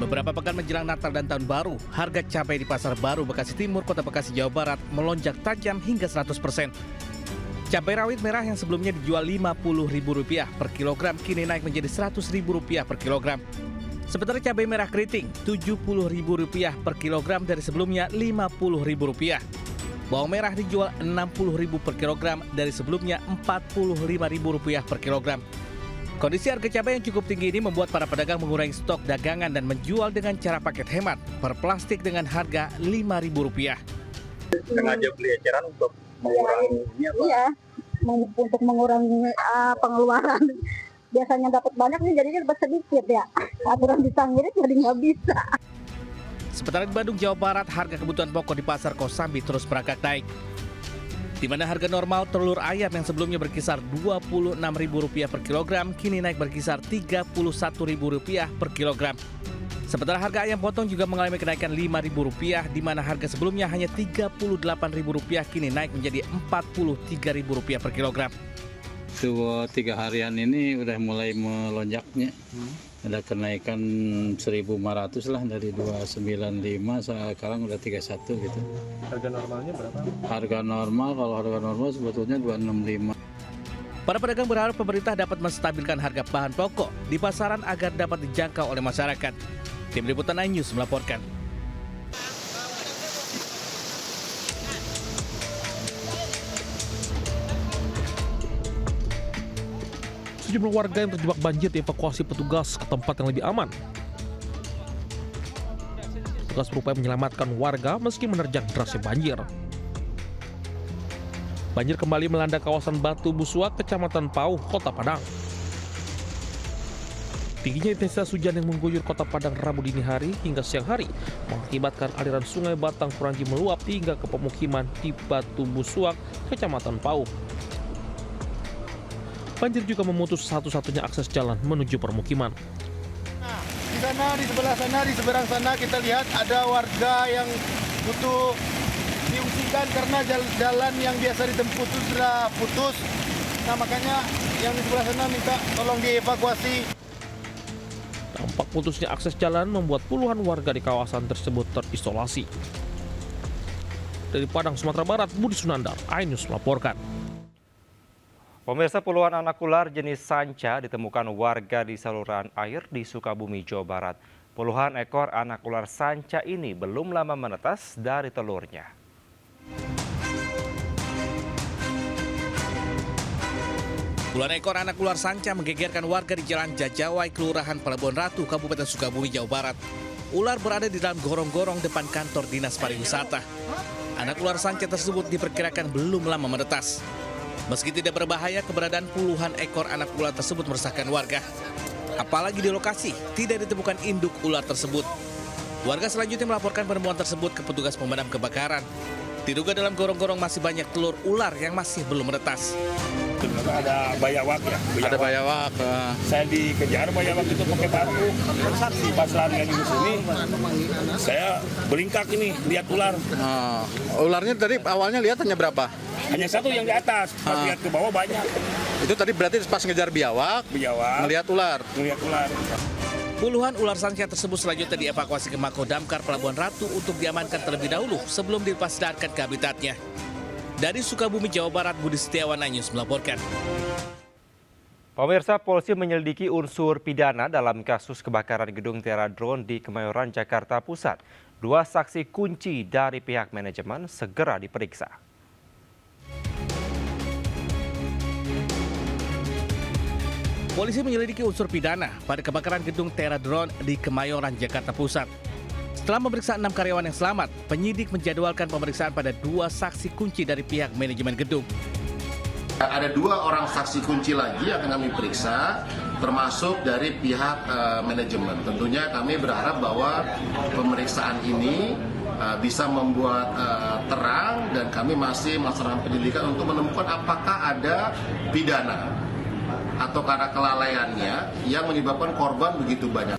Beberapa pekan menjelang Natal dan Tahun Baru, harga cabai di Pasar Baru Bekasi Timur, Kota Bekasi, Jawa Barat melonjak tajam hingga 100%. Cabai rawit merah yang sebelumnya dijual Rp50.000 per kilogram kini naik menjadi Rp100.000 per kilogram. Sementara cabai merah keriting Rp70.000 per kilogram dari sebelumnya Rp50.000. Bawang merah dijual Rp60.000 per kilogram dari sebelumnya Rp45.000 per kilogram. Kondisi harga cabai yang cukup tinggi ini membuat para pedagang mengurangi stok dagangan dan menjual dengan cara paket hemat per plastik dengan harga Rp5.000. Sengaja beli eceran untuk mengurangi Iya, untuk mengurangi pengeluaran. Biasanya dapat banyak nih, jadinya dapat sedikit ya. Aturan ditanggirin jadi nggak bisa. Sementara di Bandung, Jawa Barat, harga kebutuhan pokok di Pasar Kosambi terus merangkak naik. Di mana harga normal telur ayam yang sebelumnya berkisar Rp26.000 per kilogram, kini naik berkisar Rp31.000 per kilogram. Sementara harga ayam potong juga mengalami kenaikan Rp5.000, di mana harga sebelumnya hanya Rp38.000, kini naik menjadi Rp43.000 per kilogram. 2-3 harian ini udah mulai melonjaknya. Ada kenaikan 1.500 lah, dari 295 sekarang udah 31 gitu. Harga normalnya berapa? Harga normal, kalau harga normal sebetulnya 265. Para pedagang berharap pemerintah dapat menstabilkan harga bahan pokok di pasaran agar dapat dijangkau oleh masyarakat. Tim Liputan iNews melaporkan. Sejumlah warga yang terjebak banjir dievakuasi petugas ke tempat yang lebih aman. Petugas berupaya menyelamatkan warga meski menerjang derasnya banjir. Banjir kembali melanda kawasan Batu Busuak, Kecamatan Pauh, Kota Padang. Tingginya intensitas hujan yang mengguyur Kota Padang Rabu dini hari hingga siang hari mengakibatkan aliran sungai Batang Puranji meluap hingga ke pemukiman di Batu Busuak, Kecamatan Pauh. Banjir juga memutus satu-satunya akses jalan menuju permukiman. Nah, di sana, di sebelah sana, di seberang sana kita lihat ada warga yang butuh diungsikan karena jalan yang biasa ditempuh itu sudah putus. Nah, makanya yang di sebelah sana minta tolong dievakuasi. Dampak putusnya akses jalan membuat puluhan warga di kawasan tersebut terisolasi. Dari Padang, Sumatera Barat, Budi Sunandar, iNews melaporkan. Pemirsa, puluhan anak ular jenis sanca ditemukan warga di saluran air di Sukabumi, Jawa Barat. Puluhan ekor anak ular sanca ini belum lama menetas dari telurnya. Puluhan ekor anak ular sanca menggegerkan warga di Jalan Jajawai, Kelurahan Pelabuhan Ratu, Kabupaten Sukabumi, Jawa Barat. Ular berada di dalam gorong-gorong depan kantor Dinas Pariwisata. Anak ular sanca tersebut diperkirakan belum lama menetas. Meski tidak berbahaya, keberadaan puluhan ekor anak ular tersebut meresahkan warga. Apalagi di lokasi tidak ditemukan induk ular tersebut. Warga selanjutnya melaporkan penemuan tersebut ke petugas pemadam kebakaran. Diduga dalam gorong-gorong masih banyak telur ular yang masih belum menetas. Ada bayawak ya? Ada bayawak. Saya dikejar bayawak itu pakai paku. Pas larian di sini, saya beringkak ini, lihat ular. Ularnya tadi awalnya lihat hanya berapa? Hanya satu yang di atas, pas lihat ke bawah banyak. Itu tadi berarti pas ngejar biawak, ngelihat ular. Puluhan ular sanca tersebut selanjutnya dievakuasi ke Mako Damkar Pelabuhan Ratu untuk diamankan terlebih dahulu sebelum dilepasliarkan ke habitatnya. Dari Sukabumi, Jawa Barat, Budi Setiawan, iNews melaporkan. Pemirsa, polisi menyelidiki unsur pidana dalam kasus kebakaran gedung Tera Drone di Kemayoran, Jakarta Pusat. 2 saksi kunci dari pihak manajemen segera diperiksa. Polisi menyelidiki unsur pidana pada kebakaran gedung Tera Drone di Kemayoran, Jakarta Pusat. Setelah memeriksa 6 karyawan yang selamat, penyidik menjadwalkan pemeriksaan pada 2 saksi kunci dari pihak manajemen gedung. Ada 2 orang saksi kunci lagi yang akan kami periksa, termasuk dari pihak manajemen. Tentunya kami berharap bahwa pemeriksaan ini bisa membuat terang dan kami masih melaksanakan penyelidikan untuk menemukan apakah ada pidana atau karena kelalaiannya yang menyebabkan korban begitu banyak.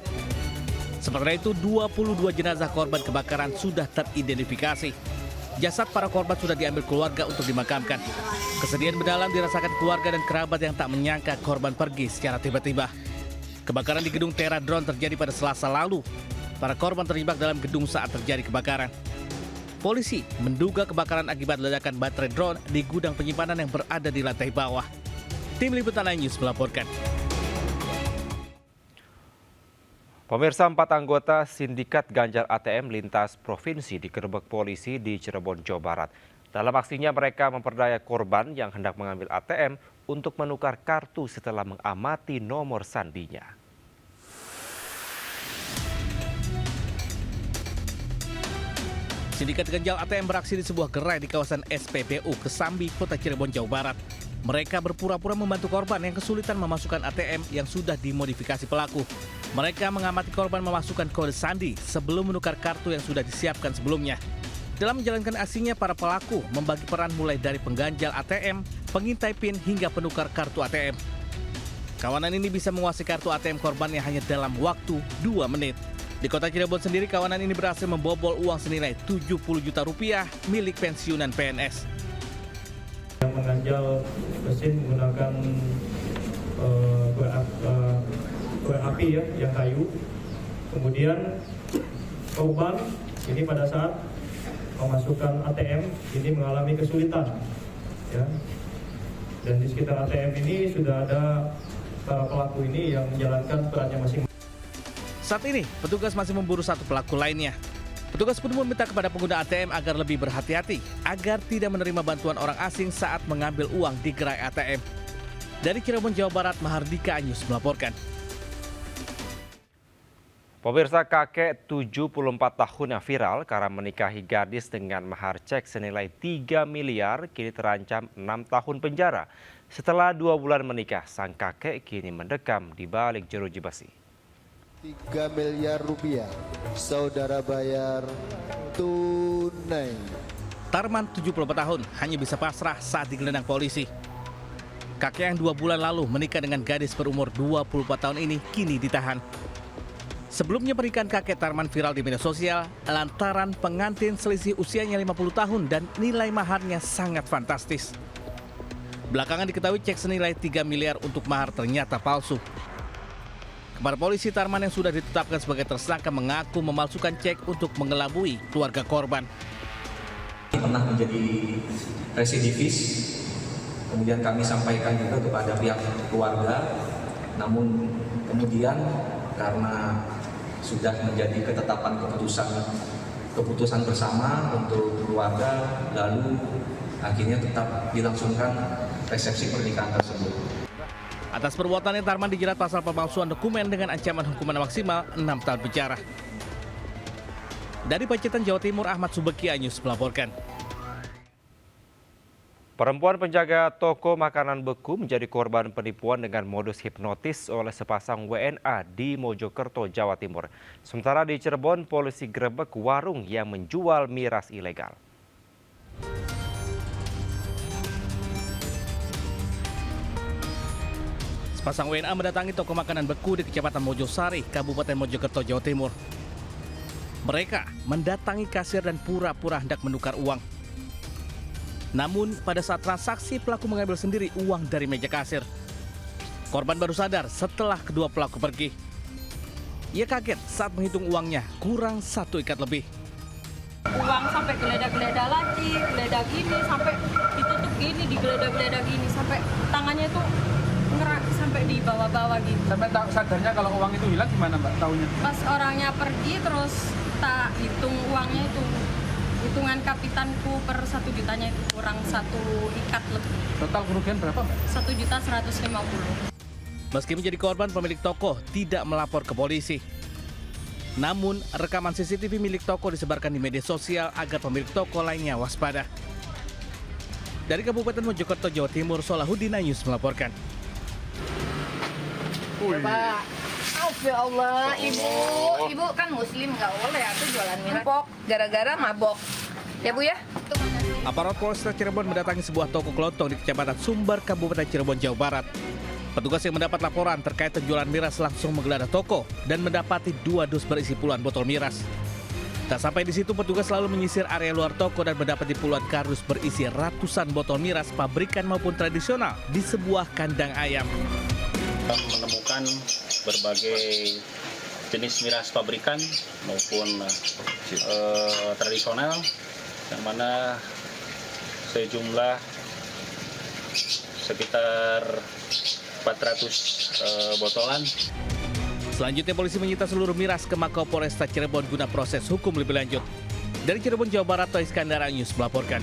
Sementara itu, 22 jenazah korban kebakaran sudah teridentifikasi. Jasad para korban sudah diambil keluarga untuk dimakamkan. Kesedihan mendalam dirasakan keluarga dan kerabat yang tak menyangka korban pergi secara tiba-tiba. Kebakaran di gedung Tera Drone terjadi pada Selasa lalu. para korban terjebak dalam gedung saat terjadi kebakaran. Polisi menduga kebakaran akibat ledakan baterai drone di gudang penyimpanan yang berada di lantai bawah. Tim Liputan iNews melaporkan. Pemirsa, 4 anggota sindikat ganjal ATM lintas provinsi digerebek polisi di Cirebon, Jawa Barat. Dalam aksinya mereka memperdaya korban yang hendak mengambil ATM untuk menukar kartu setelah mengamati nomor sandinya. Sindikat ganjal ATM beraksi di sebuah gerai di kawasan SPBU Kesambi, Kota Cirebon, Jawa Barat. Mereka berpura-pura membantu korban yang kesulitan memasukkan ATM yang sudah dimodifikasi pelaku. Mereka mengamati korban memasukkan kode sandi sebelum menukar kartu yang sudah disiapkan sebelumnya. Dalam menjalankan aksinya, para pelaku membagi peran mulai dari pengganjal ATM, pengintai PIN, hingga penukar kartu ATM. Kawanan ini bisa menguasai kartu ATM korbannya hanya dalam waktu 2 menit. Di Kota Cirebon sendiri, kawanan ini berhasil membobol uang senilai 70 juta rupiah milik pensiunan PNS. Yang mengganjal mesin menggunakan kue api ya, yang kayu. Kemudian korban ini pada saat memasukkan ATM ini mengalami kesulitan, ya. Dan di sekitar ATM ini sudah ada para pelaku ini yang menjalankan perannya masing-masing. Saat ini, petugas masih memburu satu pelaku lainnya. Petugas pun meminta kepada pengguna ATM agar lebih berhati-hati agar tidak menerima bantuan orang asing saat mengambil uang di gerai ATM. Dari Cirebon, Jawa Barat, Mahardika iNews melaporkan. Pemirsa, kakek 74 tahun yang viral karena menikahi gadis dengan mahar cek senilai 3 miliar kini terancam 6 tahun penjara. Setelah 2 bulan menikah, sang kakek kini mendekam di balik jeruji besi. 3 miliar rupiah, saudara bayar tunai. Tarman 74 tahun hanya bisa pasrah saat digelandang polisi. Kakek yang 2 bulan lalu menikah dengan gadis berumur 24 tahun ini kini ditahan. Sebelumnya pernikahan kakek Tarman viral di media sosial lantaran pengantin selisih usianya 50 tahun dan nilai maharnya sangat fantastis. Belakangan diketahui cek senilai 3 miliar untuk mahar ternyata palsu. Kepada polisi, Tarman yang sudah ditetapkan sebagai tersangka mengaku memalsukan cek untuk mengelabui keluarga korban. Pernah menjadi residivis, kemudian kami sampaikan juga kepada pihak keluarga, namun kemudian karena sudah menjadi ketetapan keputusan bersama untuk keluarga, lalu akhirnya tetap dilangsungkan resepsi pernikahan tersebut. Atas perbuatannya, Tarman dijerat pasal pemalsuan dokumen dengan ancaman hukuman maksimal 6 tahun penjara. Dari Pacitan, Jawa Timur, Ahmad Subeki iNews melaporkan. Perempuan penjaga toko makanan beku menjadi korban penipuan dengan modus hipnotis oleh sepasang WNA di Mojokerto, Jawa Timur. Sementara di Cirebon, polisi gerebek warung yang menjual miras ilegal. Sepasang WNA mendatangi toko makanan beku di Kecamatan Mojosari, Kabupaten Mojokerto, Jawa Timur. Mereka mendatangi kasir dan pura-pura hendak menukar uang. Namun pada saat transaksi, pelaku mengambil sendiri uang dari meja kasir. Korban baru sadar setelah kedua pelaku pergi. Ia kaget saat menghitung uangnya kurang 1 ikat lebih. Uang sampai geledah-geledah lagi, geledah gini, sampai ditutup gini, digeledah-geledah gini, sampai tangannya tuh ngerak sampai di bawah-bawah gitu. Sampai tak sadarnya kalau uang itu hilang gimana Mbak tahunya? Pas orangnya pergi terus tak hitung uangnya itu. Hitungan kapitanku per 1 jutanya itu kurang 1 ikat lebih. Total kerugian berapa Mbak? 1.150.000. Meski menjadi korban, pemilik toko tidak melapor ke polisi. Namun, rekaman CCTV milik toko disebarkan di media sosial agar pemilik toko lainnya waspada. Dari Kabupaten Mojokerto, Jawa Timur, Solahuddin iNews melaporkan. Pak, ya Allah, ibu kan muslim, nggak boleh aku jualan miras. Gara-gara mabok, ya Bu ya. Aparat Polres Cirebon mendatangi sebuah toko kelontong di Kecamatan Sumber, Kabupaten Cirebon, Jawa Barat. Petugas yang mendapat laporan terkait penjualan miras langsung menggeledah toko dan mendapati 2 dus berisi puluhan botol miras. Tak sampai di situ, petugas lalu menyisir area luar toko dan mendapati puluhan kardus berisi ratusan botol miras pabrikan maupun tradisional di sebuah kandang ayam. Menemukan berbagai jenis miras pabrikan maupun tradisional, yang mana sejumlah sekitar 400 botolan. Selanjutnya polisi menyita seluruh miras ke Mako Polresta Cirebon guna proses hukum lebih lanjut. Dari Cirebon, Jawa Barat, Toy Skandar News melaporkan.